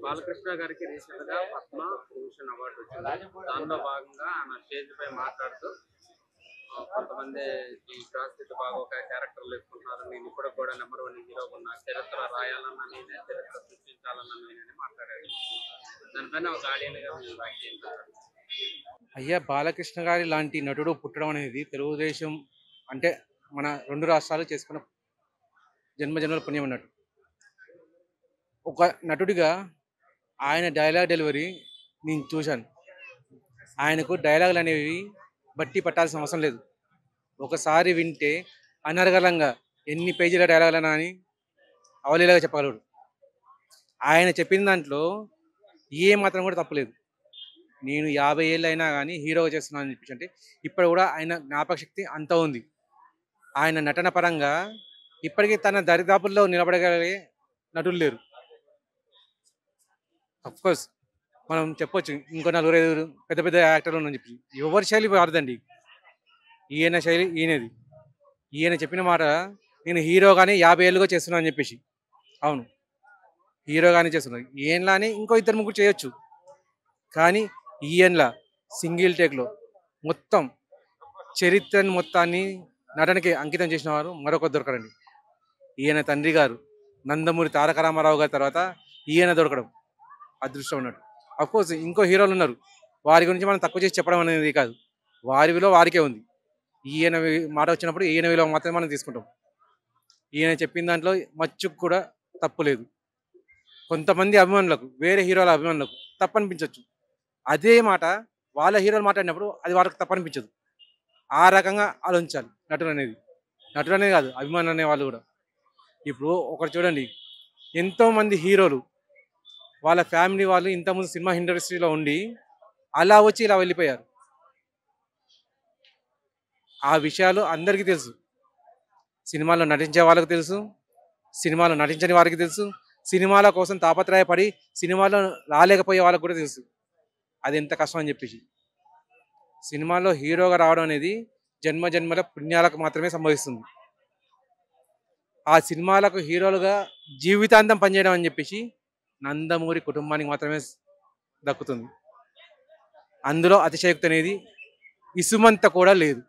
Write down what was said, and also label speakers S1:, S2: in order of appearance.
S1: బాలకృష్ణ గారికి రీసెంట్ గా పద్మ భూషణ్ అవార్డు వచ్చింది. దాంట్లో భాగంగా ఆయన స్టేజ్ పై మాట్లాడుతూ కొంతమంది ఈ గ్రాస్ బాగా ఒక క్యారెక్టర్లు వేసుకుంటున్నారు, నేను ఇప్పుడు కూడా నెంబర్ 1 హీరోగా ఉన్నా, చరిత్ర రాయాలన్న నేనే, చరిత్ర సృష్టించాలన్న నేనే మాట్లాడాడు. దానిపైన ఒక ఆడియన్ గా మీరు వ్యాఖ్య చేస్తారు.
S2: అయ్యా బాలకృష్ణ గారి లాంటి నటుడు పుట్టడం అనేది తెలుగుదేశం అంటే మన 2 రాష్ట్రాలు చేసుకున్న జన్మజన్మల పుణ్యం అన్నట్టు. ఒక నటుడిగా ఆయన డైలాగ్ డెలివరీ నేను చూశాను. ఆయనకు డైలాగులు అనేవి బట్టి పట్టాల్సిన అవసరం లేదు. ఒకసారి వింటే అనర్గళంగా ఎన్ని పేజీల డైలాగులైనా అని అవలీలగా చెప్పగలడు. ఆయన చెప్పిన దాంట్లో ఏ మాత్రం కూడా తప్పులేదు. నేను 50 ఏళ్ళు అయినా కానీ హీరోగా చేస్తున్నాను అని చెప్పి అంటే ఇప్పుడు కూడా ఆయన జ్ఞాపక శక్తి అంత ఉంది. ఆయన నటన పరంగా ఇప్పటికీ తన దరిదాపుల్లో నిలబడగలిగే నటులు లేరు. కోర్స్ మనం చెప్పొచ్చు ఇంకో 4-5 పెద్ద పెద్ద యాక్టర్లు అని చెప్పి, ఎవరి శైలి వారదండి. ఈయన శైలి ఈయనది. ఈయన చెప్పిన మాట నేను హీరోగానే 50 ఏళ్ళుగా చేస్తున్నాను అని చెప్పేసి. అవును, హీరోగానే చేస్తున్నాను. ఈయనలానే ఇంకో 2-3 చేయొచ్చు, కానీ ఈయనలా సింగిల్ టేక్లో మొత్తం చరిత్రను మొత్తాన్ని నటనకి అంకితం చేసిన వారు మరొకరు దొరకరండి. ఈయన తండ్రి గారు నందమూరి తారక రామారావు గారి తర్వాత ఈయన దొరకడం అదృష్టం ఉన్నట్టు. అఫ్కోర్స్ ఇంకో హీరోలు ఉన్నారు, వారి గురించి మనం తక్కువ చేసి చెప్పడం అనేది కాదు. వారి విలువ వారికే ఉంది. ఈయన మాట వచ్చినప్పుడు ఈయన విలువ మాత్రమే మనం తీసుకుంటాం. ఈయన చెప్పిన దాంట్లో మచ్చుకు కూడా తప్పు లేదు. కొంతమంది అభిమానులకు, వేరే హీరోల అభిమానులకు తప్పనిపించవచ్చు. అదే మాట వాళ్ళ హీరోలు మాట్లాడినప్పుడు అది వాళ్ళకి తప్పనిపించదు. ఆ రకంగా ఆలోచించాలి నటుడు అనేది. నటుడు అనేది కాదు, అభిమానులు అనే వాళ్ళు కూడా. ఇప్పుడు ఒకటి చూడండి, ఎంతోమంది హీరోలు వాళ్ళ ఫ్యామిలీ వాళ్ళు ఇంతకుముందు సినిమా ఇండస్ట్రీలో ఉండి అలా వచ్చి ఇలా వెళ్ళిపోయారు. ఆ విషయాలు అందరికీ తెలుసు. సినిమాలో నటించే వాళ్ళకి తెలుసు, సినిమాలో నటించని వారికి తెలుసు, సినిమాల కోసం తాపత్రయపడి సినిమాలో రాలేకపోయే వాళ్ళకి కూడా తెలుసు అది ఎంత కష్టం అని చెప్పేసి. సినిమాలో హీరోగా రావడం అనేది జన్మ జన్మల పుణ్యాలకు మాత్రమే సంభవిస్తుంది. ఆ సినిమాలకు హీరోలుగా జీవితాంతం పనిచేయడం అని చెప్పేసి నందమూరి కుటుంబానికి మాత్రమే దక్కుతుంది. అందులో అతిశయోక్తి అనేది ఇసుమంత కూడా లేదు.